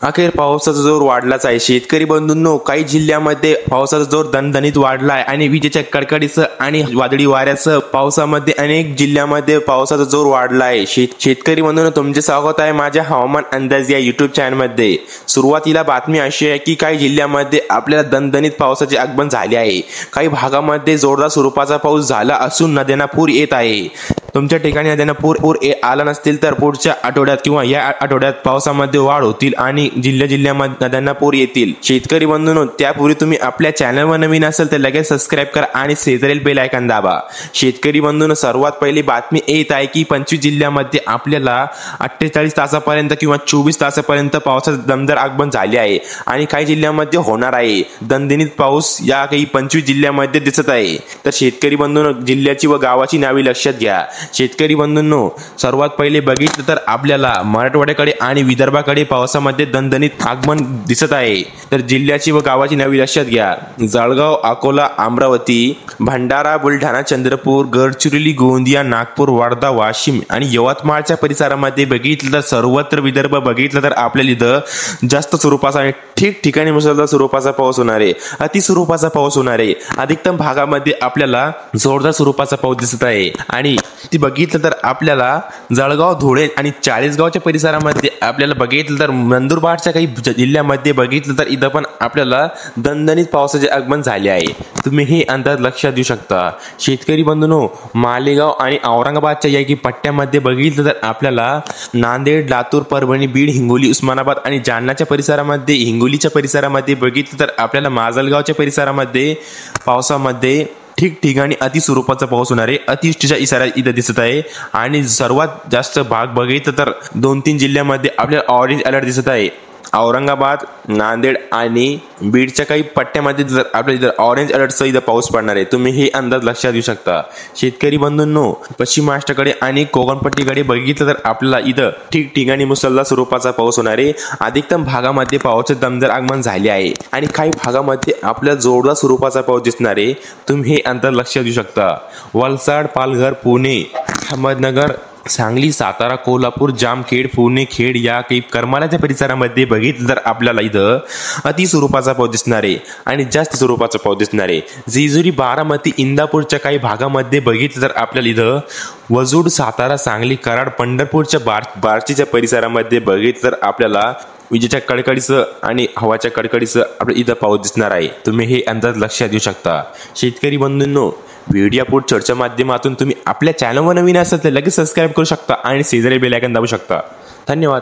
अखेर पावसाचा जोर वाढलाच आहे। शेतकरी बंधूंनो, काही जिल्ह्यामध्ये पावसाचा जोर दणदणीत वाढला आहे आणि विजेच्या कडकडीसह आणि वादळी वाऱ्यासह पावसामध्ये अनेक जिल्ह्यामध्ये पावसाचा जोर वाढला आहे। शेतकरी बंधूंनो, तुमचे स्वागत आहे माझ्या हवामान अंदाज या युट्यूब चॅनलमध्ये। सुरुवातीला बातमी अशी आहे की काही जिल्ह्यामध्ये आपल्याला दणदणीत पावसाचे आगमन झाले आहे। काही भागामध्ये जोरदार स्वरूपाचा पाऊस झाला असून नद्यांना पूर येत आहे। तुमच्या ठिकाणी नद्यांना पूर आला नसतील तर पुढच्या आठवड्यात किंवा या आठवड्यात पावसामध्ये वाढ होतील आणि जिल्ह्यामध्ये नद्यांना पूर येतील। शेतकरी बंधूंनो, त्यापूर्वी तुम्ही आपल्या चॅनलवर नवीन असेल तर लगेच सबस्क्राइब करा आणि शेजारील बेल आयकॉन दाबा। शेतकरी बंधूंनो, सर्वात पहिली बातमी येत आहे की 25 जिल्ह्यामध्ये आपल्याला 48 तासापर्यंत किंवा 24 तासापर्यंत पावसाचे दमदार आगमन झाले आहे आणि काही जिल्ह्यामध्ये होणार आहे। दणदणीत पाऊस या काही 25 जिल्ह्यामध्ये दिसत आहे। तर शेतकरी बंधूंनो, जिल्ह्याची व गावाची नावे लक्षात घ्या। शेतकरी बंधूंनो, सर्वात पहिले बघितलं तर आपल्याला मराठवाड्याकडे आणि विदर्भाकडे पावसामध्ये दणदणीत आगमन दिसत आहे। तर जिल्ह्याची व गावाची नावे लक्षात घ्या। जळगाव, अकोला, अमरावती, भंडारा, बुलढाणा, चंद्रपूर, गडचिरोली, गोंदिया, नागपूर, वर्धा, वाशिम आणि यवतमाळच्या परिसरामध्ये बघितलं तर सर्वत्र विदर्भ बघितलं तर आपल्याला इथं जास्त स्वरूपाचा आणि ठिकठिकाणी मुसळधार स्वरूपाचा पाऊस होणार आहे। अति स्वरूपाचा पाऊस होणार आहे। अधिकतम भागामध्ये आपल्याला जोरदार स्वरूपाचा पाऊस दिसत आहे आणि ती बघितलं तर आपल्याला जळगाव, धुळे आणि चाळीसगावच्या परिसरामध्ये आपल्याला बघितलं तर नंदुरबारच्या काही जिल्ह्यामध्ये बघितलं तर इथं पण आपल्याला दणदणीत पावसाचे आगमन झाले आहे। तुम्ही हे अंदाज लक्षात देऊ शकता। शेतकरी बंधूंनो, मालेगाव आणि औरंगाबादच्या या पट्ट्यामध्ये बघितलं तर आपल्याला नांदेड, लातूर, परभणी, बीड, हिंगोली, उस्मानाबाद आणि जालन्याच्या परिसरामध्ये, हिंगोलीच्या परिसरामध्ये बघितलं तर आपल्याला माजलगावच्या परिसरामध्ये पावसामध्ये ठिकठिकाणी अति स्वरूपाचा पाऊस होणार आहे। अतिवृष्टीचा इशारा इथं दिसत आहे आणि सर्वात जास्त भाग बघितलं तर 2-3 जिल्ह्यामध्ये आपल्याला ऑरेंज अलर्ट दिसत आहे। औरंगाबाद, नांदेड आणि बीडच्या काही पट्ट्यामध्ये जर आपल्याला इथं ऑरेंज अलर्टचा इथं पाऊस पडणार आहे। तुम्ही हे अंदाज लक्षात देऊ शकता। शेतकरी बंधूंनो, पश्चिम महाराष्ट्राकडे आणि कोकणपट्टीकडे बघितलं तर आपल्याला इथं ठिकठिकाणी मुसळधार स्वरूपाचा पाऊस होणार आहे। अधिकतम भागामध्ये पावसाचे दमदार आगमन झाले आहे आणि काही भागामध्ये आपल्याला जोरदार स्वरूपाचा पाऊस दिसणार आहे। तुम्ही हे अंदाज लक्षात देऊ शकता। वलसाड, पालघर, पुणे, अहमदनगर, सांगली, सातारा, कोल्हापूर, जामखेड, पुणे, खेड या काही करमाळ्याच्या परिसरामध्ये बघितलं तर आपल्याला इथं अति स्वरूपाचा पाऊस दिसणार आहे आणि जास्त स्वरूपाचा पाऊस दिसणार आहे। जेजुरी, बारामती, इंदापूरच्या काही भागामध्ये बघितलं तर आपल्याला इथं वजूड, सातारा, सांगली, कराड, पंढरपूरच्या बार्शीच्या परिसरामध्ये बघितलं तर आपल्याला विजेच्या कडकडीसह आणि हवाच्या कडकडीसह आपल्या इथं पाऊस दिसणार आहे। तुम्ही हे अंदाज लक्षात देऊ शकता। शेतकरी बंधूंनो, व्हिडिओ पुढे चर्चा माध्यमातून तुम्ही आपल्या चॅनलवर नवीन असाल तर लगेच सबस्क्राइब करू शकता आणि शेजारी बेल आयकॉन दाबू शकता। धन्यवाद।